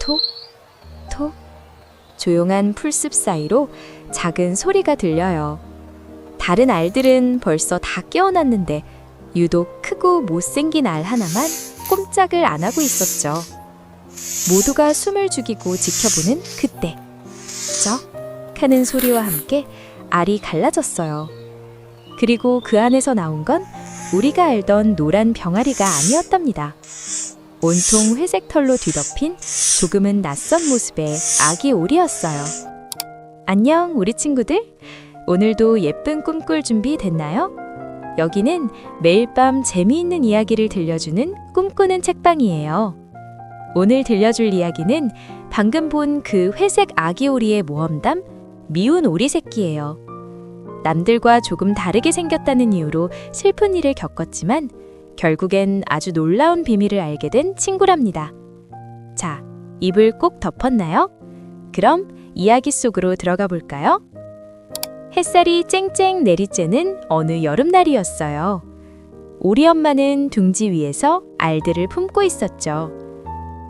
톡, 톡. 조용한 풀숲 사이로 작은 소리가 들려요. 다른 알들은 벌써 다 깨어났는데 유독 크고 못생긴 알 하나만 꼼짝을 안 하고 있었죠. 모두가 숨을 죽이고 지켜보는 그때, 쩍 하는 소리와 함께 알이 갈라졌어요. 그리고 그 안에서 나온 건 우리가 알던 노란 병아리가 아니었답니다. 온통 회색 털로 뒤덮인 조금은 낯선 모습의 아기 오리였어요. 안녕, 우리 친구들. 오늘도 예쁜 꿈 꿀 준비 됐나요? 여기는 매일 밤 재미있는 이야기를 들려주는 꿈꾸는 책방이에요. 오늘 들려줄 이야기는 방금 본 그 회색 아기 오리의 모험담 미운 오리 새끼예요. 남들과 조금 다르게 생겼다는 이유로 슬픈 일을 겪었지만 결국엔 아주 놀라운 비밀을 알게 된 친구랍니다. 자, 입을 꼭 덮었나요? 그럼 이야기 속으로 들어가 볼까요? 햇살이 쨍쨍 내리쬐는 어느 여름날이었어요. 오리 엄마는 둥지 위에서 알들을 품고 있었죠.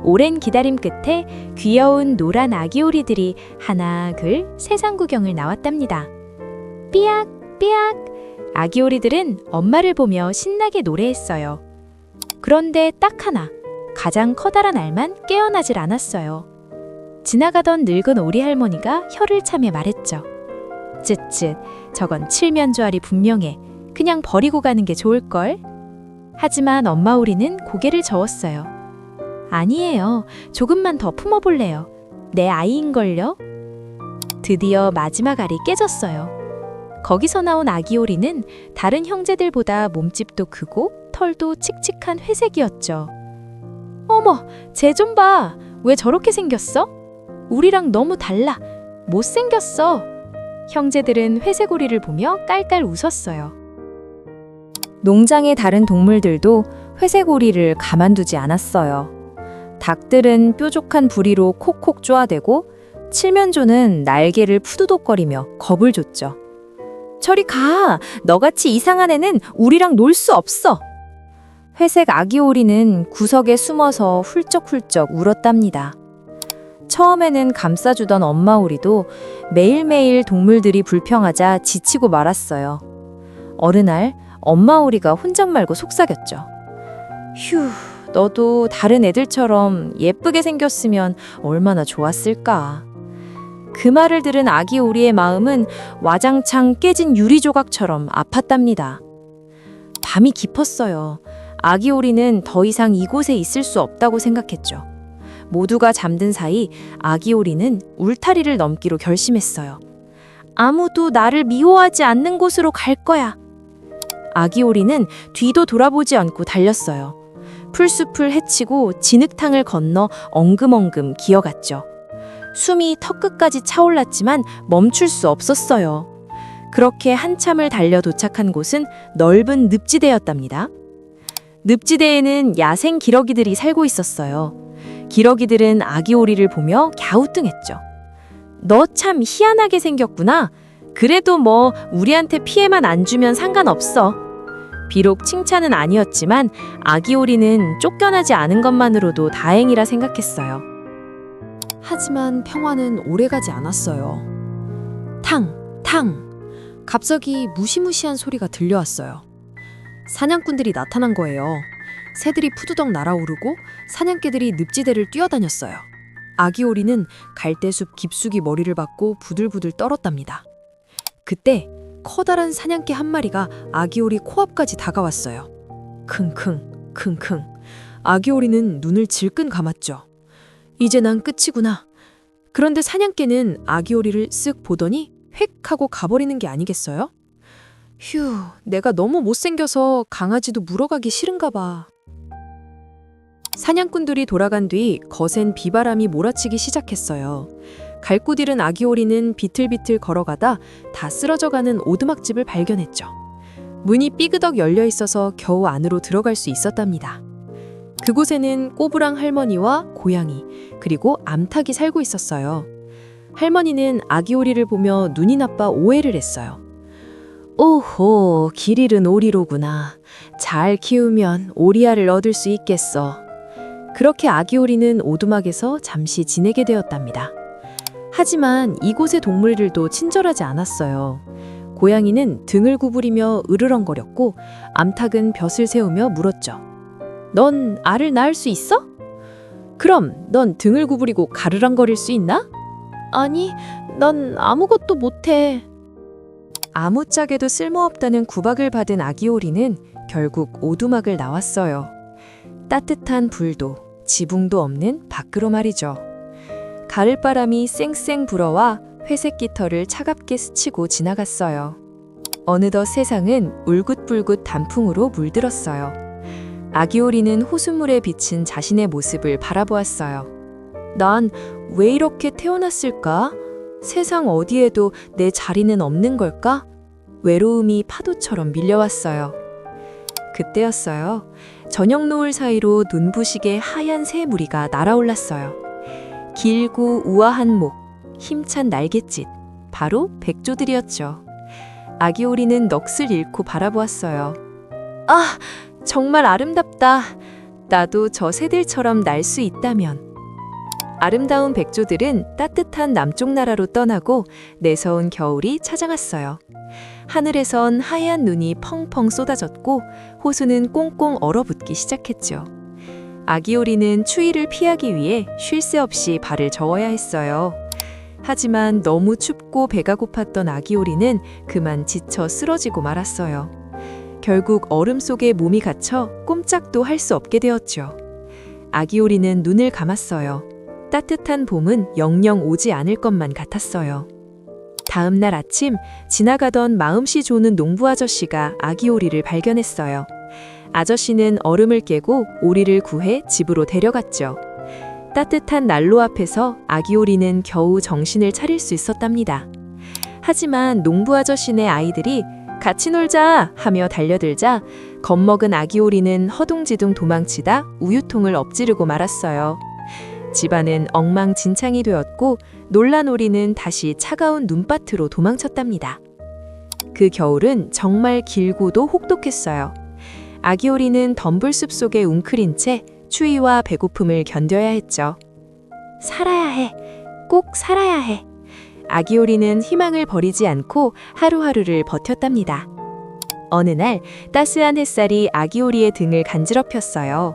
오랜 기다림 끝에 귀여운 노란 아기 오리들이 하나 둘 세상 구경을 나왔답니다. 삐약 삐약. 아기 오리들은 엄마를 보며 신나게 노래했어요. 그런데 딱 하나, 가장 커다란 알만 깨어나질 않았어요. 지나가던 늙은 오리 할머니가 혀를 차며 말했죠. 쯧쯧, 저건 칠면조 알이 분명해. 그냥 버리고 가는 게 좋을걸. 하지만 엄마 오리는 고개를 저었어요. 아니에요. 조금만 더 품어볼래요. 내 아이인걸요. 드디어 마지막 알이 깨졌어요. 거기서 나온 아기 오리는 다른 형제들보다 몸집도 크고 털도 칙칙한 회색이었죠. 어머, 쟤 좀 봐. 왜 저렇게 생겼어? 우리랑 너무 달라. 못생겼어. 형제들은 회색 오리를 보며 깔깔 웃었어요. 농장의 다른 동물들도 회색 오리를 가만두지 않았어요. 닭들은 뾰족한 부리로 콕콕 쪼아대고 칠면조는 날개를 푸드독거리며 겁을 줬죠. 저리 가! 너같이 이상한 애는 우리랑 놀 수 없어! 회색 아기 오리는 구석에 숨어서 훌쩍훌쩍 울었답니다. 처음에는 감싸주던 엄마 오리도 매일매일 동물들이 불평하자 지치고 말았어요. 어느 날 엄마 오리가 혼잣 말고 속삭였죠. 휴, 너도 다른 애들처럼 예쁘게 생겼으면 얼마나 좋았을까. 그 말을 들은 아기 오리의 마음은 와장창 깨진 유리 조각처럼 아팠답니다. 밤이 깊었어요. 아기 오리는 더 이상 이곳에 있을 수 없다고 생각했죠. 모두가 잠든 사이 아기 오리는 울타리를 넘기로 결심했어요. 아무도 나를 미워하지 않는 곳으로 갈 거야. 아기 오리는 뒤도 돌아보지 않고 달렸어요. 풀숲을 헤치고 진흙탕을 건너 엉금엉금 기어갔죠. 숨이 턱끝까지 차올랐지만 멈출 수 없었어요. 그렇게 한참을 달려 도착한 곳은 넓은 늪지대였답니다. 늪지대에는 야생 기러기들이 살고 있었어요. 기러기들은 아기 오리를 보며 갸우뚱했죠. 너 참 희한하게 생겼구나. 그래도 뭐 우리한테 피해만 안 주면 상관없어. 비록 칭찬은 아니었지만 아기 오리는 쫓겨나지 않은 것만으로도 다행이라 생각했어요. 하지만 평화는 오래가지 않았어요. 탕! 탕! 갑자기 무시무시한 소리가 들려왔어요. 사냥꾼들이 나타난 거예요. 새들이 푸드덕 날아오르고 사냥개들이 늪지대를 뛰어다녔어요. 아기 오리는 갈대숲 깊숙이 머리를 박고 부들부들 떨었답니다. 그때 커다란 사냥개 한 마리가 아기 오리 코앞까지 다가왔어요. 킁킁 킁킁. 아기 오리는 눈을 질끈 감았죠. 이제 난 끝이구나. 그런데 사냥개는 아기 오리를 쓱 보더니 획 하고 가버리는 게 아니겠어요? 휴, 내가 너무 못생겨서 강아지도 물어가기 싫은가 봐. 사냥꾼들이 돌아간 뒤 거센 비바람이 몰아치기 시작했어요. 갈고 잃은 아기 오리는 비틀비틀 걸어가다 다 쓰러져가는 오두막집을 발견했죠. 문이 삐그덕 열려 있어서 겨우 안으로 들어갈 수 있었답니다. 그곳에는 꼬부랑 할머니와 고양이, 그리고 암탉이 살고 있었어요. 할머니는 아기 오리를 보며 눈이 나빠 오해를 했어요. 오호, 길 잃은 오리로구나. 잘 키우면 오리알을 얻을 수 있겠어. 그렇게 아기오리는 오두막에서 잠시 지내게 되었답니다. 하지만 이곳의 동물들도 친절하지 않았어요. 고양이는 등을 구부리며 으르렁거렸고 암탉은 벼슬 세우며 물었죠. 넌 알을 낳을 수 있어? 그럼 넌 등을 구부리고 가르렁거릴 수 있나? 아니, 난 아무것도 못해. 아무짝에도 쓸모없다는 구박을 받은 아기오리는 결국 오두막을 나왔어요. 따뜻한 불도 지붕도 없는 밖으로 말이죠. 가을바람이 쌩쌩 불어와 회색 깃털을 차갑게 스치고 지나갔어요. 어느덧 세상은 울긋불긋 단풍으로 물들었어요. 아기오리는 호수물에 비친 자신의 모습을 바라보았어요. 난 왜 이렇게 태어났을까? 세상 어디에도 내 자리는 없는 걸까? 외로움이 파도처럼 밀려왔어요. 그때였어요. 저녁 노을 사이로 눈부시게 하얀 새 무리가 날아올랐어요. 길고 우아한 목, 힘찬 날갯짓, 바로 백조들이었죠. 아기오리는 넋을 잃고 바라보았어요. 아, 정말 아름답다. 나도 저 새들처럼 날 수 있다면. 아름다운 백조들은 따뜻한 남쪽 나라로 떠나고 내서운 겨울이 찾아갔어요. 하늘에선 하얀 눈이 펑펑 쏟아졌고 호수는 꽁꽁 얼어붙기 시작했죠. 아기오리는 추위를 피하기 위해 쉴 새 없이 발을 저어야 했어요. 하지만 너무 춥고 배가 고팠던 아기오리는 그만 지쳐 쓰러지고 말았어요. 결국 얼음 속에 몸이 갇혀 꼼짝도 할 수 없게 되었죠. 아기오리는 눈을 감았어요. 따뜻한 봄은 영영 오지 않을 것만 같았어요. 다음 날 아침 지나가던 마음씨 좋은 농부 아저씨가 아기오리를 발견했어요. 아저씨는 얼음을 깨고 오리를 구해 집으로 데려갔죠. 따뜻한 난로 앞에서 아기오리는 겨우 정신을 차릴 수 있었답니다. 하지만 농부 아저씨네 아이들이 같이 놀자 하며 달려들자 겁먹은 아기오리는 허둥지둥 도망치다 우유통을 엎지르고 말았어요. 집안은 엉망진창이 되었고 놀란 오리는 다시 차가운 눈밭으로 도망쳤답니다. 그 겨울은 정말 길고도 혹독했어요. 아기오리는 덤불숲 속에 웅크린 채 추위와 배고픔을 견뎌야 했죠. 살아야 해. 꼭 살아야 해. 아기오리는 희망을 버리지 않고 하루하루를 버텼답니다. 어느 날 따스한 햇살이 아기오리의 등을 간지럽혔어요.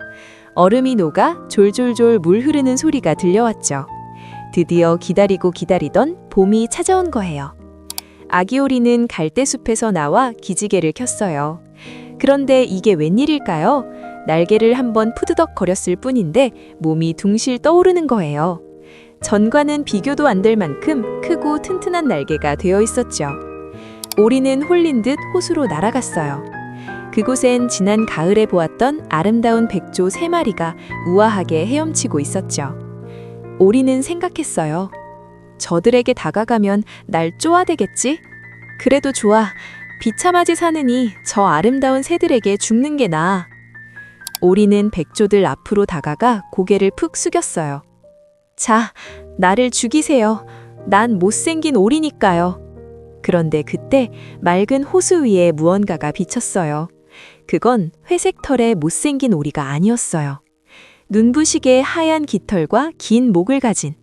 얼음이 녹아 졸졸졸 물 흐르는 소리가 들려왔죠. 드디어 기다리고 기다리던 봄이 찾아온 거예요. 아기오리는 갈대숲에서 나와 기지개를 켰어요. 그런데 이게 웬일일까요? 날개를 한번 푸드덕 거렸을 뿐인데 몸이 둥실 떠오르는 거예요. 전과는 비교도 안 될 만큼 크고 튼튼한 날개가 되어 있었죠. 오리는 홀린 듯 호수로 날아갔어요. 그곳엔 지난 가을에 보았던 아름다운 백조 3마리가 우아하게 헤엄치고 있었죠. 오리는 생각했어요. 저들에게 다가가면 날 쪼아대겠지? 그래도 좋아. 비참하지 사느니 저 아름다운 새들에게 죽는 게 나아. 오리는 백조들 앞으로 다가가 고개를 푹 숙였어요. 자, 나를 죽이세요. 난 못생긴 오리니까요. 그런데 그때 맑은 호수 위에 무언가가 비쳤어요. 그건 회색 털의 못생긴 오리가 아니었어요. 눈부시게 하얀 깃털과 긴 목을 가진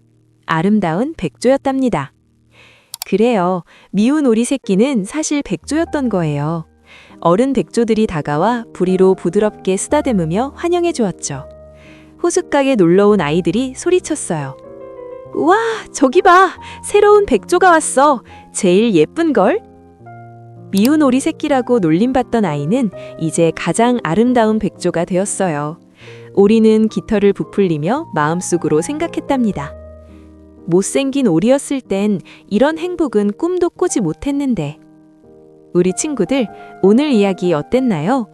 아름다운 백조였답니다. 그래요. 미운 오리 새끼는 사실 백조였던 거예요. 어른 백조들이 다가와 부리로 부드럽게 쓰다듬으며 환영해 주었죠. 호숫가에 놀러온 아이들이 소리쳤어요. 우와, 저기 봐! 새로운 백조가 왔어! 제일 예쁜걸? 미운 오리 새끼라고 놀림받던 아이는 이제 가장 아름다운 백조가 되었어요. 오리는 깃털을 부풀리며 마음속으로 생각했답니다. 못생긴 오리였을 땐 이런 행복은 꿈도 꾸지 못했는데. 우리 친구들, 오늘 이야기 어땠나요?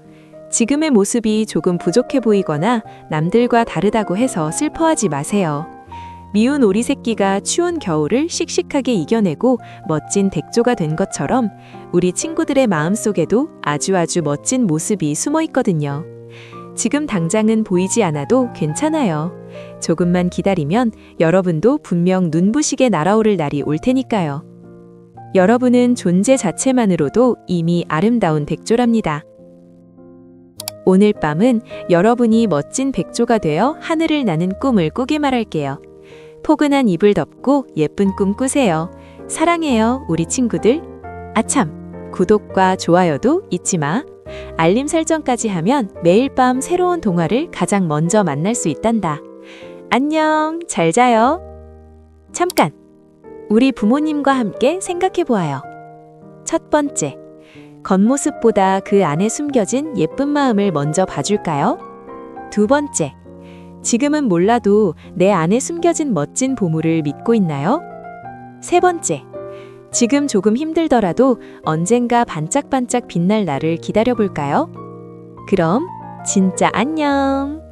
지금의 모습이 조금 부족해 보이거나 남들과 다르다고 해서 슬퍼하지 마세요. 미운 오리 새끼가 추운 겨울을 씩씩하게 이겨내고 멋진 백조가 된 것처럼 우리 친구들의 마음속에도 아주 멋진 모습이 숨어 있거든요. 지금 당장은 보이지 않아도 괜찮아요. 조금만 기다리면 여러분도 분명 눈부시게 날아오를 날이 올 테니까요. 여러분은 존재 자체만으로도 이미 아름다운 백조랍니다. 오늘 밤은 여러분이 멋진 백조가 되어 하늘을 나는 꿈을 꾸길 바랄게요. 포근한 이불 덮고 예쁜 꿈 꾸세요. 사랑해요, 우리 친구들. 아참, 구독과 좋아요도 잊지 마. 알림 설정까지 하면 매일 밤 새로운 동화를 가장 먼저 만날 수 있단다. 안녕, 잘 자요. 잠깐, 우리 부모님과 함께 생각해 보아요. 첫 번째, 겉모습보다 그 안에 숨겨진 예쁜 마음을 먼저 봐줄까요? 두 번째, 지금은 몰라도 내 안에 숨겨진 멋진 보물을 믿고 있나요? 세 번째, 지금 조금 힘들더라도 언젠가 반짝반짝 빛날 날을 기다려볼까요? 그럼 진짜 안녕!